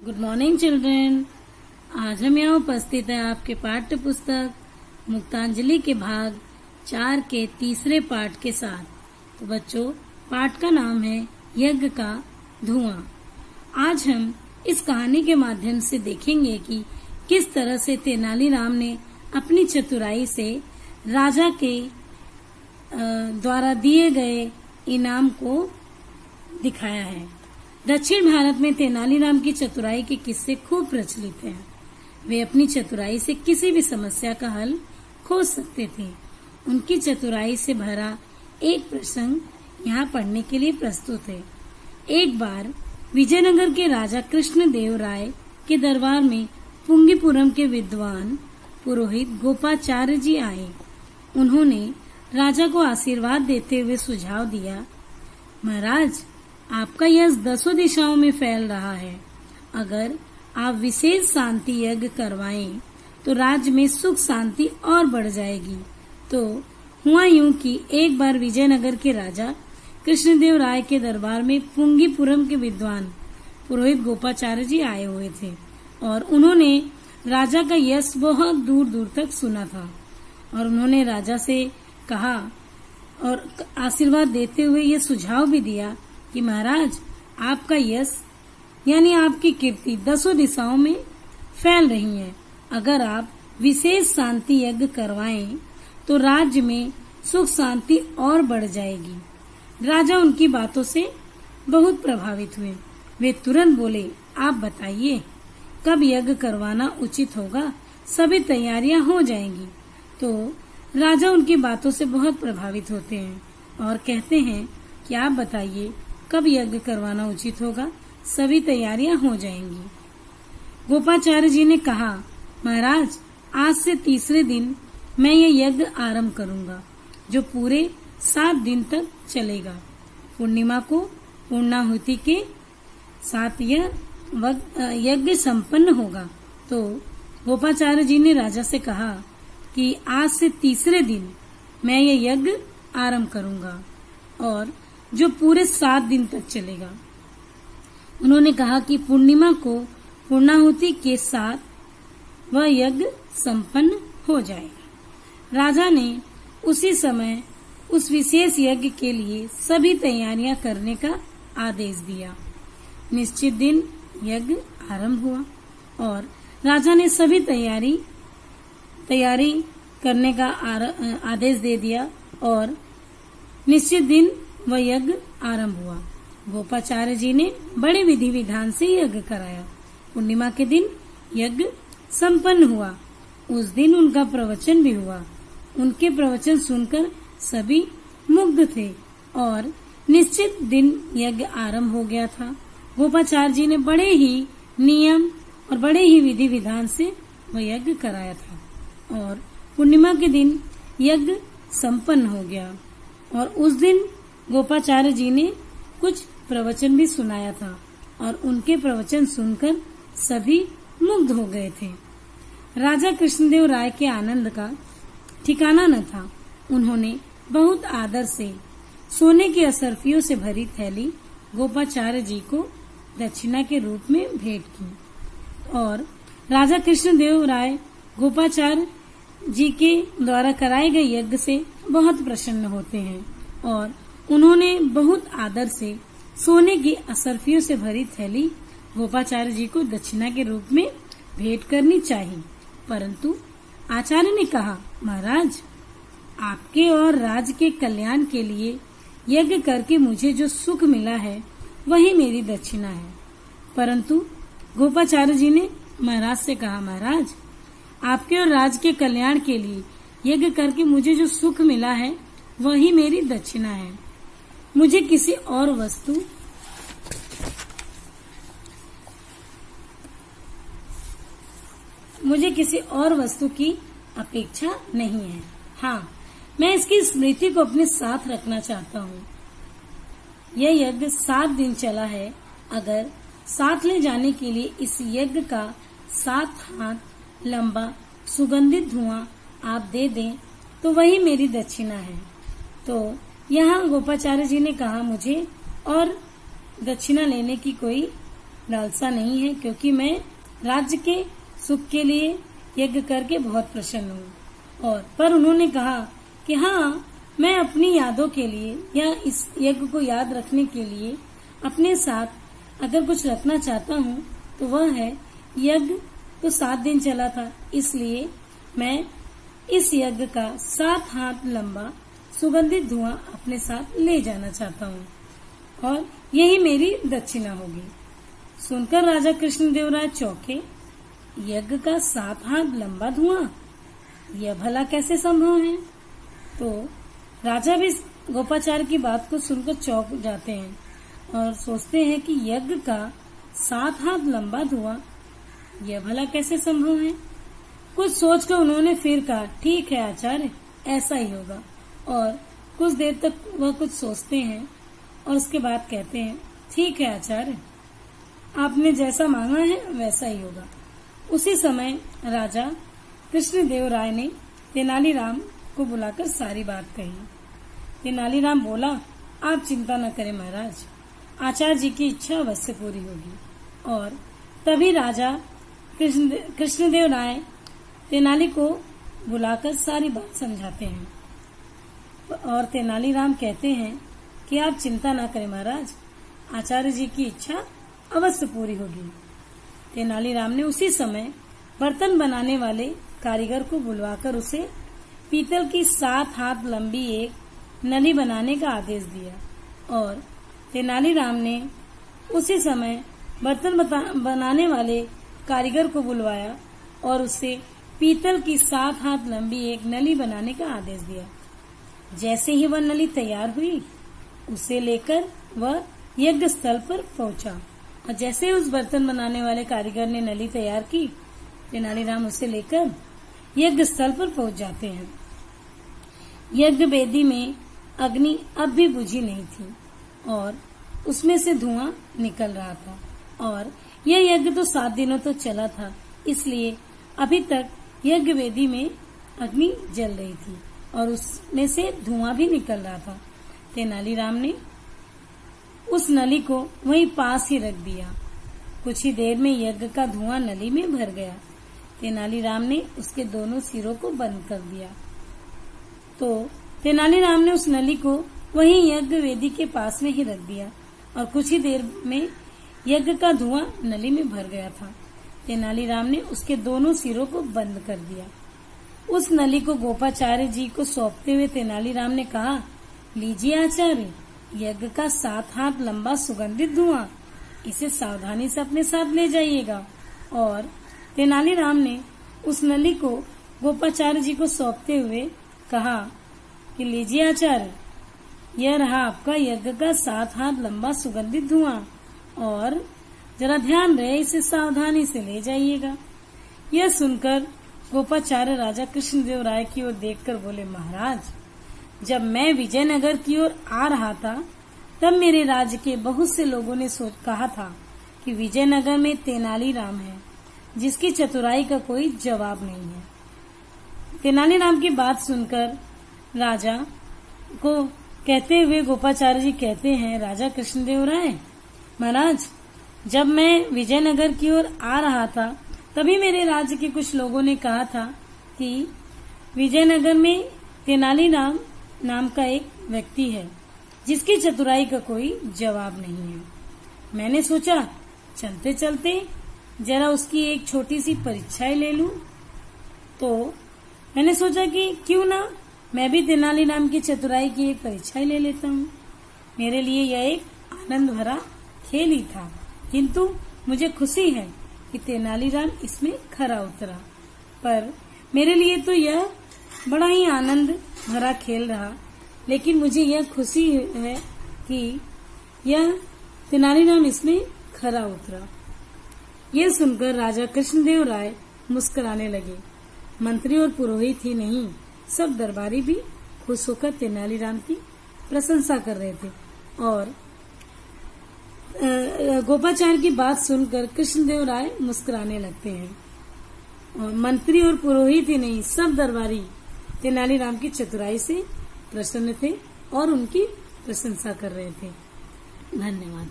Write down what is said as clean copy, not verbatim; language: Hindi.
Good morning children. आज हम यहाँ उपस्थित हैं आपके पाठ्य पुस्तक मुक्तांजलि के भाग 4 के तीसरे पाठ के साथ। तो बच्चों, पाठ का नाम है यज्ञ का धुआं। आज हम इस कहानी के माध्यम से देखेंगे कि किस तरह से तेनालीराम ने अपनी चतुराई से राजा के द्वारा दिए गए इनाम को दिखाया है। दक्षिण भारत में तेनालीराम की चतुराई के किस्से खूब प्रचलित हैं। वे अपनी चतुराई से किसी भी समस्या का हल खोज सकते थे। उनकी चतुराई से भरा एक प्रसंग यहाँ पढ़ने के लिए प्रस्तुत है। एक बार विजयनगर के राजा कृष्णदेव राय के दरबार में पुंगीपुरम के विद्वान पुरोहित गोपाचार्य जी आए। उन्होंने राजा को आशीर्वाद देते हुए सुझाव दिया, महाराज, आपका यश 10 दिशाओं में फैल रहा है। अगर आप विशेष शांति यज्ञ करवाएं तो राज्य में सुख शांति और बढ़ जाएगी। तो हुआ यूं कि एक बार विजयनगर के राजा कृष्णदेव राय के दरबार में पुंगीपुरम के विद्वान पुरोहित गोपाचार्य जी आए हुए थे और उन्होंने राजा का यश बहुत दूर दूर तक सुना था। और उन्होंने राजा से कहा और आशीर्वाद देते हुए ये सुझाव भी दिया कि महाराज, आपका यश यानी आपकी कीर्ति 10 दिशाओं में फैल रही है। अगर आप विशेष शांति यज्ञ करवाएं तो राज्य में सुख शांति और बढ़ जाएगी। राजा उनकी बातों से बहुत प्रभावित हुए। वे तुरंत बोले, आप बताइए कब यज्ञ करवाना उचित होगा, सभी तैयारियां हो जाएंगी। तो राजा उनकी बातों से बहुत प्रभावित होते हैं और कहते हैं कि आप बताइए कब यज्ञ करवाना उचित होगा, सभी तैयारियां हो जाएंगी। गोपाचार्य जी ने कहा, महाराज, आज से तीसरे दिन मैं ये यज्ञ आरंभ करूंगा जो पूरे 7 दिन तक चलेगा। पूर्णिमा को पूर्णाहुति के साथ यह यज्ञ संपन्न होगा। तो गोपाचार्य जी ने राजा से कहा कि आज से तीसरे दिन मैं ये यज्ञ आरंभ करूंगा और जो पूरे 7 दिन तक चलेगा। उन्होंने कहा कि पूर्णिमा को पूर्णाहुति के साथ वह यज्ञ संपन्न हो जाएगा। राजा ने उसी समय उस विशेष यज्ञ के लिए सभी तैयारियां करने का आदेश दिया। निश्चित दिन यज्ञ आरंभ हुआ और राजा ने सभी तैयारी करने का आदेश दे दिया और निश्चित दिन वह यज्ञ आरंभ हुआ। गोपाचार्य जी ने बड़े विधि विधान से यज्ञ कराया। पूर्णिमा के दिन यज्ञ संपन्न हुआ। उस दिन उनका प्रवचन भी हुआ। उनके प्रवचन सुनकर सभी मुग्ध थे और निश्चित दिन यज्ञ आरंभ हो गया था। गोपाचार्य जी ने बड़े ही नियम और बड़े ही विधि विधान से वह यज्ञ कराया था और पूर्णिमा के दिन यज्ञ संपन्न हो गया। और उस दिन गोपाचार्य जी ने कुछ प्रवचन भी सुनाया था और उनके प्रवचन सुनकर सभी मुग्ध हो गए थे। राजा कृष्णदेव राय के आनंद का ठिकाना न था। उन्होंने बहुत आदर से सोने की असरफियों से भरी थैली गोपाचार्य जी को दक्षिणा के रूप में भेंट की और राजा कृष्णदेव राय गोपाचार्य जी के द्वारा कराए गए यज्ञ से बहुत प्रसन्न होते हैं और उन्होंने बहुत आदर से सोने की असरफियों से भरी थैली गोपाचार्य जी को दक्षिणा के रूप में भेंट करनी चाहिए। परंतु आचार्य ने कहा, महाराज, आपके और राज्य के कल्याण के लिए यज्ञ करके मुझे जो सुख मिला है वही मेरी दक्षिणा है। परंतु गोपाचार्य जी ने महाराज से कहा, महाराज, आपके और राज्य के कल्याण के लिए यज्ञ करके मुझे जो सुख मिला है वही मेरी दक्षिणा है। मुझे किसी और वस्तु की अपेक्षा नहीं है। हाँ, मैं इसकी स्मृति को अपने साथ रखना चाहता हूँ। यह यज्ञ 7 दिन चला है। अगर साथ ले जाने के लिए इस यज्ञ का 7 हाथ लंबा सुगंधित धुआं आप दे दें तो वही मेरी दक्षिणा है। तो यहाँ गोपाचार्य जी ने कहा, मुझे और दक्षिणा लेने की कोई लालसा नहीं है, क्योंकि मैं राज्य के सुख के लिए यज्ञ करके बहुत प्रसन्न हूँ। और पर उन्होंने कहा कि हाँ, मैं अपनी यादों के लिए या इस यज्ञ को याद रखने के लिए अपने साथ अगर कुछ रखना चाहता हूँ तो वह है, यज्ञ तो 7 दिन चला था, इसलिए मैं इस यज्ञ का 7 हाथ लंबा सुगंधित धुआं अपने साथ ले जाना चाहता हूँ और यही मेरी दक्षिणा होगी। सुनकर राजा कृष्णदेवराय चौंके। यज्ञ का 7 हाथ लंबा धुआं, यह भला कैसे संभव है? तो राजा भी गोपाचार्य की बात को सुनकर चौंक जाते हैं और सोचते हैं कि यज्ञ का 7 हाथ लंबा धुआं, यह भला कैसे संभव है? कुछ सोचकर उन्होंने फिर कहा, ठीक है आचार्य, ऐसा ही होगा। और कुछ देर तक वह कुछ सोचते हैं और उसके बाद कहते हैं, ठीक है आचार्य, आपने जैसा मांगा है वैसा ही होगा। उसी समय राजा कृष्णदेवराय ने तेनालीराम को बुलाकर सारी बात कही। तेनालीराम बोला, आप चिंता न करें महाराज, आचार्य जी की इच्छा अवश्य पूरी होगी। और तभी राजा कृष्णदेवराय तेनाली को बुलाकर सारी बात समझाते हैं और तेनालीराम कहते हैं कि आप चिंता न करें महाराज, आचार्य जी की इच्छा अवश्य पूरी होगी। तेनालीराम ने उसी समय बर्तन बनाने वाले कारीगर को बुलवाकर उसे पीतल की 7 हाथ लंबी एक नली बनाने का आदेश दिया और तेनालीराम ने उसी समय बर्तन बनाने वाले कारीगर को बुलवाया और उसे पीतल की 7 हाथ लंबी एक नली बनाने का आदेश दिया। जैसे ही वह नली तैयार हुई, उसे लेकर वह यज्ञ स्थल पर पहुंचा और जैसे उस बर्तन बनाने वाले कारीगर ने नली तैयार की, तेनालीराम उसे लेकर यज्ञ स्थल पर पहुंच जाते हैं। यज्ञ वेदी में अग्नि अब भी बुझी नहीं थी और उसमें से धुआं निकल रहा था और यह यज्ञ तो 7 दिनों तो चला था, इसलिए अभी तक यज्ञ वेदी में अग्नि जल रही थी और उसमें से धुआं भी निकल रहा था। तेनालीराम ने उस नली को वहीं पास ही रख दिया। कुछ ही देर में यज्ञ का धुआं नली में भर गया। तेनालीराम ने उसके दोनों सिरों को बंद कर दिया। तो तेनालीराम ने उस नली को वहीं यज्ञ वेदी के पास में ही रख दिया और कुछ ही देर में यज्ञ का धुआं नली में भर गया था। तेनालीराम ने उसके दोनों सिरों को बंद कर दिया। उस नली को गोपाचार्य जी को सौंपते हुए तेनालीराम ने कहा, लीजिए आचार्य, यज्ञ का 7 हाथ लंबा सुगंधित धुआं, इसे सावधानी से अपने साथ ले जाइएगा। और तेनालीराम ने उस नली को गोपाचार्य जी को सौंपते हुए कहा कि लीजिए आचार्य, यह रहा आपका यज्ञ का 7 हाथ लंबा सुगंधित धुआं और जरा ध्यान रहे, इसे सावधानी से ले जाइएगा। यह सुनकर गोपाचार्य राजा कृष्णदेवराय की ओर देखकर बोले, महाराज, जब मैं विजयनगर की ओर आ रहा था तब मेरे राज्य के बहुत से लोगों ने कहा था कि विजयनगर में तेनालीराम है, जिसकी चतुराई का कोई जवाब नहीं है। तेनालीराम की बात सुनकर राजा को कहते हुए गोपाचार्य जी कहते हैं, राजा कृष्णदेवराय महाराज, जब मैं विजयनगर की ओर आ रहा था तभी मेरे राज्य के कुछ लोगों ने कहा था कि विजयनगर में तेनालीराम नाम का एक व्यक्ति है, जिसकी चतुराई का कोई जवाब नहीं है। मैंने सोचा चलते चलते जरा उसकी एक छोटी सी परीक्षा ले लूं। तो मैंने सोचा कि क्यों ना मैं भी तेनालीराम की चतुराई की एक परीक्षा ले लेता हूँ। मेरे लिए यह एक आनंद भरा खेल ही था, किंतु मुझे खुशी है कि तेनालीराम इसमें खरा उतरा। पर मेरे लिए तो यह बड़ा ही आनंद भरा खेल रहा, लेकिन मुझे यह खुशी है कि यह तेनालीराम इसमें खरा उतरा। यह सुनकर राजा कृष्णदेवराय मुस्कुराने लगे। मंत्री और पुरोहित ही नहीं, सब दरबारी भी खुश होकर तेनालीराम की प्रशंसा कर रहे थे और गोपाचार्य की बात सुनकर कृष्णदेवराय मुस्कुराने लगते हैं और मंत्री और पुरोहित ही नहीं, सब दरबारी तेनालीराम की चतुराई से प्रसन्न थे और उनकी प्रशंसा कर रहे थे। धन्यवाद।